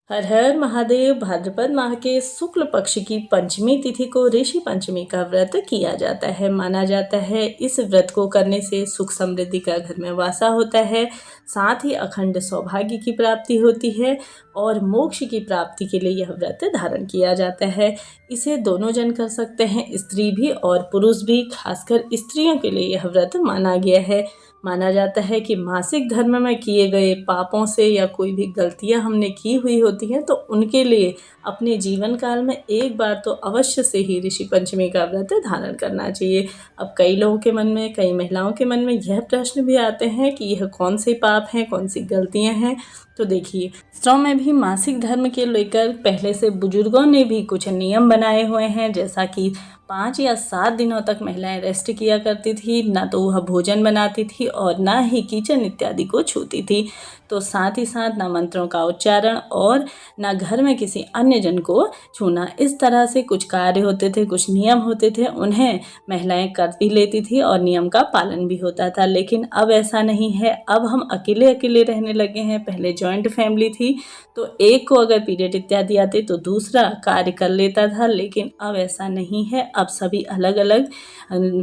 हर हर महादेव। भाद्रपद माह के शुक्ल पक्ष की पंचमी तिथि को ऋषि पंचमी का व्रत किया जाता है। माना जाता है इस व्रत को करने से सुख समृद्धि का घर में वासा होता है, साथ ही अखंड सौभाग्य की प्राप्ति होती है और मोक्ष की प्राप्ति के लिए यह व्रत धारण किया जाता है। इसे दोनों जन कर सकते हैं, स्त्री भी और पुरुष भी। खासकर स्त्रियों के लिए यह व्रत माना गया है। माना जाता है कि मासिक धर्म में किए गए पापों से या कोई भी गलतियां हमने की हुई होती हैं तो उनके लिए अपने जीवन काल में एक बार तो अवश्य से ही ऋषि पंचमी का व्रत धारण करना चाहिए। अब कई लोगों के मन में, कई महिलाओं के मन में यह प्रश्न भी आते हैं कि यह कौन से पाप हैं, कौन सी गलतियां हैं। तो देखिए, शास्त्रों में भी मासिक धर्म के लेकर पहले से बुजुर्गों ने भी कुछ नियम बनाए हुए हैं, जैसा कि 5 या 7 दिनों तक महिलाएं रेस्ट किया करती थी, ना तो वह भोजन बनाती थी और ना ही किचन इत्यादि को छूती थी। तो साथ ही साथ ना मंत्रों का उच्चारण और ना घर में किसी अन्य जन को छूना। इस तरह से कुछ कार्य होते थे, कुछ नियम होते थे, उन्हें महिलाएं कर भी लेती थी और नियम का पालन भी होता था। लेकिन अब ऐसा नहीं है। अब हम अकेले अकेले रहने लगे हैं। पहले जॉइंट फैमिली थी तो एक को अगर पीरियड इत्यादि आते तो दूसरा कार्य कर लेता था, लेकिन अब ऐसा नहीं है। अब सभी अलग अलग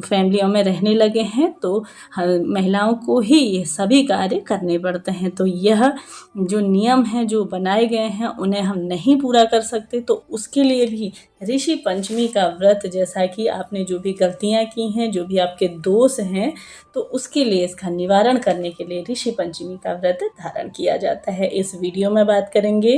फैमिलियों में रहने लगे हैं तो महिलाओं को ही ये सभी कार्य करने पड़ते हैं। तो यह जो नियम हैं जो बनाए गए हैं उन्हें हम नहीं पूरा कर सकते, तो उसके लिए भी ऋषि पंचमी का व्रत, जैसा कि आपने जो भी गलतियां की हैं, जो भी आपके दोष हैं, तो उसके लिए इसका निवारण करने के लिए ऋषि पंचमी का व्रत धारण किया जाता है। इस वीडियो में बात करेंगे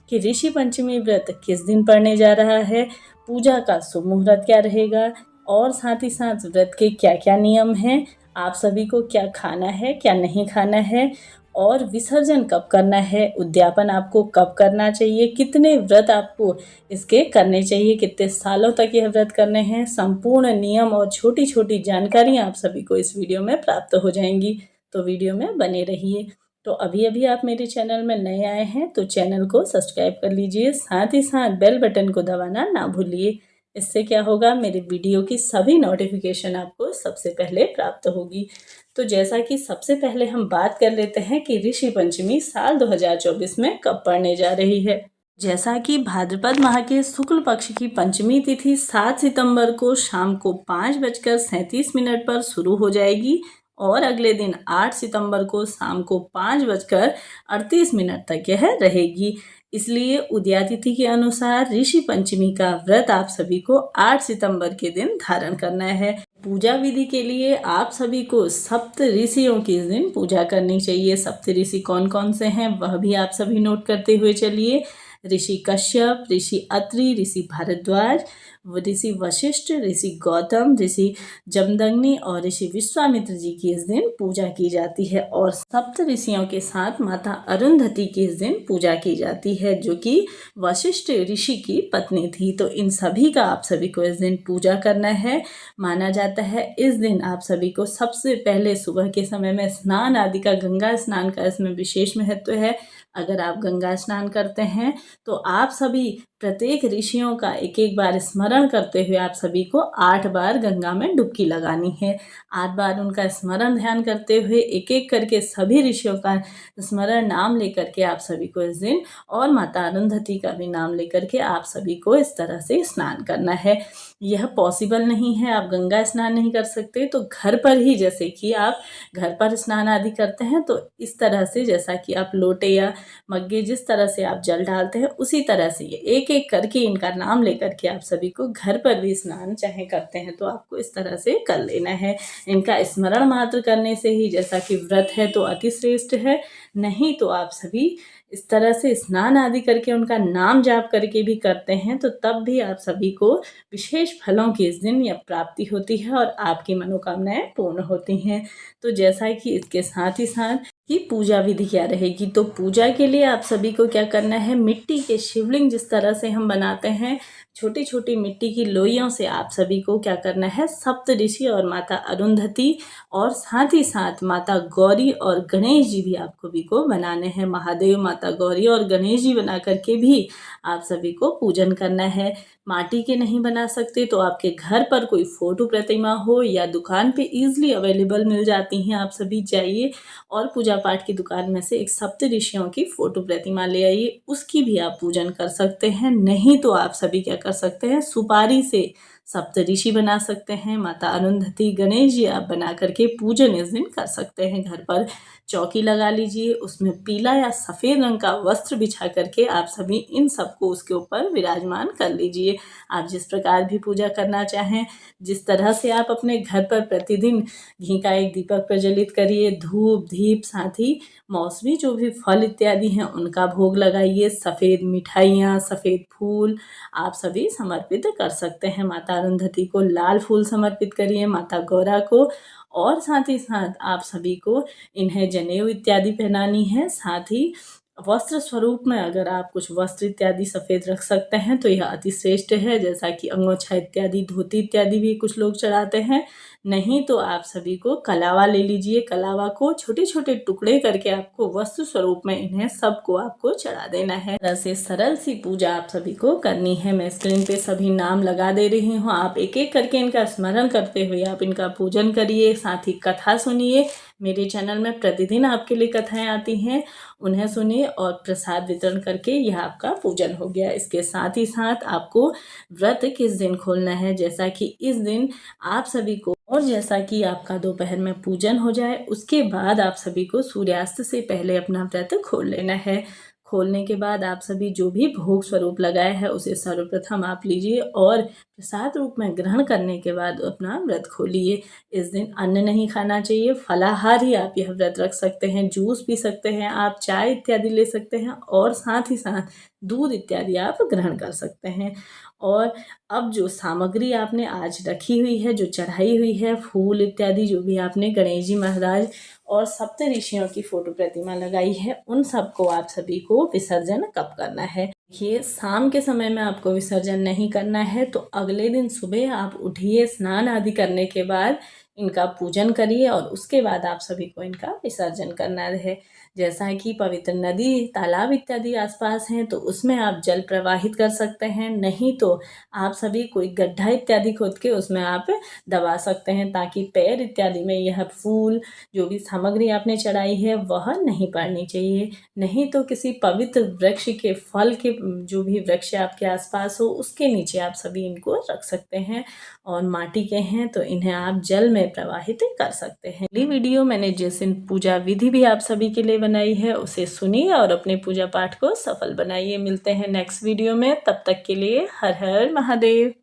कि ऋषि पंचमी व्रत किस दिन पड़ने जा रहा है, पूजा का शुभ मुहूर्त क्या रहेगा और साथ ही साथ व्रत के क्या क्या नियम हैं, आप सभी को क्या खाना है, क्या नहीं खाना है और विसर्जन कब करना है, उद्यापन आपको कब करना चाहिए, कितने व्रत आपको इसके करने चाहिए, कितने सालों तक यह व्रत करने हैं। संपूर्ण नियम और छोटी छोटी जानकारियाँ आप सभी को इस वीडियो में प्राप्त हो जाएंगी, तो वीडियो में बने रहिए। तो अभी आप मेरे चैनल में नए आए हैं तो चैनल को सब्सक्राइब कर लीजिए, साथ ही साथ बेल बटन को दबाना ना भूलिए। इससे क्या होगा, मेरे वीडियो की सभी नोटिफिकेशन आपको सबसे पहले प्राप्त होगी। तो जैसा कि सबसे पहले हम बात कर लेते हैं कि ऋषि पंचमी साल 2024 में कब पड़ने जा रही है। जैसा कि भाद्रपद माह के शुक्ल पक्ष की पंचमी तिथि 7 सितंबर को शाम को 5:37 पर शुरू हो जाएगी और अगले दिन 8 सितंबर को शाम को 5:38 तक यह रहेगी। इसलिए उदया तिथि के अनुसार ऋषि पंचमी का व्रत आप सभी को 8 सितंबर के दिन धारण करना है। पूजा विधि के लिए आप सभी को सप्त ऋषियों की इस दिन पूजा करनी चाहिए। सप्त ऋषि कौन कौन से हैं वह भी आप सभी नोट करते हुए चलिए। ऋषि कश्यप, ऋषि अत्रि, ऋषि भारद्वाज, ऋषि वशिष्ठ, ऋषि गौतम, ऋषि जमदग्नि और ऋषि विश्वामित्र जी की इस दिन पूजा की जाती है। और सप्त ऋषियों के साथ माता अरुंधति की इस दिन पूजा की जाती है, जो कि वशिष्ठ ऋषि की पत्नी थी। तो इन सभी का आप सभी को इस दिन पूजा करना है। माना जाता है इस दिन आप सभी को सबसे पहले सुबह के समय में स्नान आदि का, गंगा स्नान का इसमें विशेष महत्व है। अगर आप गंगा स्नान करते हैं तो आप सभी प्रत्येक ऋषियों का एक एक बार स्मरण करते हुए आप सभी को 8 बार गंगा में डुबकी लगानी है। 8 बार उनका स्मरण ध्यान करते हुए एक एक करके सभी ऋषियों का स्मरण नाम लेकर के आप सभी को इस दिन, और माता अरुंधति का भी नाम लेकर के आप सभी को इस तरह से स्नान करना है। यह पॉसिबल नहीं है, आप गंगा स्नान नहीं कर सकते तो घर पर ही, जैसे कि आप घर पर स्नान आदि करते हैं तो इस तरह से, जैसा कि आप लोटे या मग्गे जिस तरह से आप जल डालते हैं उसी तरह से ये एक एक करके इनका नाम लेकर के आप सभी को घर पर भी स्नान चाहे करते हैं तो आपको इस तरह से कर लेना है। इनका स्मरण मात्र करने से ही, जैसा कि व्रत है तो अति श्रेष्ठ है, नहीं तो आप सभी इस तरह से स्नान आदि करके उनका नाम जाप करके भी करते हैं तो तब भी आप सभी को विशेष फलों की इस दिन यह प्राप्ति होती है और आपकी मनोकामनाएं पूर्ण होती हैं। तो जैसा कि इसके साथ ही साथ कि पूजा विधि क्या रहेगी, तो पूजा के लिए आप सभी को क्या करना है, मिट्टी के शिवलिंग जिस तरह से हम बनाते हैं, छोटी छोटी मिट्टी की लोइयों से आप सभी को क्या करना है, सप्त ऋषि और माता अरुंधति और साथ ही साथ माता गौरी और गणेश जी भी आप सभी को बनाने हैं। महादेव, माता गौरी और गणेश जी बना करके भी आप सभी को पूजन करना है। माटी के नहीं बना सकते तो आपके घर पर कोई फोटो प्रतिमा हो या दुकान पे इजीली अवेलेबल मिल जाती हैं, आप सभी जाइए और पूजा पाठ की दुकान में से एक सप्त ऋषियों की फोटो प्रतिमा ले आइए, उसकी भी आप पूजन कर सकते हैं। नहीं तो आप सभी क्या कर सकते हैं, सुपारी से सप्त ऋषि बना सकते हैं, माता अरुंधति, गणेश जी आप बना करके पूजन इस दिन कर सकते हैं। घर पर चौकी लगा लीजिए, उसमें पीला या सफ़ेद रंग का वस्त्र बिछा करके आप सभी इन सबको उसके ऊपर विराजमान कर लीजिए। आप जिस प्रकार भी पूजा करना चाहें, जिस तरह से आप अपने घर पर प्रतिदिन घी का एक दीपक प्रज्वलित करिए, धूप दीप साथ ही मौसमी जो भी फल इत्यादि हैं उनका भोग लगाइए, सफ़ेद मिठाइयाँ, सफ़ेद फूल आप सभी समर्पित कर सकते हैं। माता अरुंधति को लाल फूल समर्पित करिए, माता गौरा को, और साथ ही साथ आप सभी को इन्हें जनेऊ इत्यादि पहनानी है। साथ ही वस्त्र स्वरूप में अगर आप कुछ वस्त्र इत्यादि सफ़ेद रख सकते हैं तो यह अति श्रेष्ठ है, जैसा कि अंगोछा इत्यादि, धोती इत्यादि भी कुछ लोग चढ़ाते हैं। नहीं तो आप सभी को कलावा ले लीजिए, कलावा को छोटे छोटे टुकड़े करके आपको वस्त्र स्वरूप में इन्हें सबको आपको चढ़ा देना है। ऐसे सरल सी पूजा आप सभी को करनी है। मैं स्क्रीन पे सभी नाम लगा दे रही हूँ, आप एक एक करके इनका स्मरण करते हुए आप इनका पूजन करिए, साथ ही कथा सुनिए। मेरे चैनल में प्रतिदिन आपके लिए कथाएं आती हैं, उन्हें सुनिए और प्रसाद वितरण करके यह आपका पूजन हो गया। इसके साथ ही साथ आपको व्रत किस दिन खोलना है, जैसा कि इस दिन आप सभी को, और जैसा कि आपका दोपहर में पूजन हो जाए उसके बाद आप सभी को सूर्यास्त से पहले अपना व्रत खोल लेना है। खोलने के बाद आप सभी जो भी भोग स्वरूप लगाए हैं उसे सर्वप्रथम आप लीजिए और प्रसाद रूप में ग्रहण करने के बाद अपना व्रत खोलिए। इस दिन अन्न नहीं खाना चाहिए, फलाहार ही आप यह व्रत रख सकते हैं, जूस पी सकते हैं, आप चाय इत्यादि ले सकते हैं और साथ ही साथ दूध इत्यादि आप ग्रहण कर सकते हैं। और अब जो सामग्री आपने आज रखी हुई है, जो चढ़ाई हुई है, फूल इत्यादि जो भी आपने गणेश जी महाराज और सप्त ऋषियों की फोटो प्रतिमा लगाई है, उन सबको आप सभी को विसर्जन कब करना है। देखिए, शाम के समय में आपको विसर्जन नहीं करना है, तो अगले दिन सुबह आप उठिए, स्नान आदि करने के बाद इनका पूजन करिए और उसके बाद आप सभी को इनका विसर्जन करना है। जैसा कि पवित्र नदी, तालाब इत्यादि आसपास हैं तो उसमें आप जल प्रवाहित कर सकते हैं। नहीं तो आप सभी कोई गड्ढा इत्यादि खोद के उसमें आप दबा सकते हैं, ताकि पैर इत्यादि में यह फूल जो भी सामग्री आपने चढ़ाई है वह नहीं पड़नी चाहिए। नहीं तो किसी पवित्र वृक्ष के फल के, जो भी वृक्ष आपके आसपास हो, उसके नीचे आप सभी इनको रख सकते हैं। और माटी के हैं तो इन्हें आप जल में प्रवाहित कर सकते हैं। अगली वीडियो मैंने जिस पूजा विधि भी आप सभी के लिए बनाई है उसे सुनिए और अपने पूजा पाठ को सफल बनाइए। मिलते हैं नेक्स्ट वीडियो में, तब तक के लिए हर हर महादेव।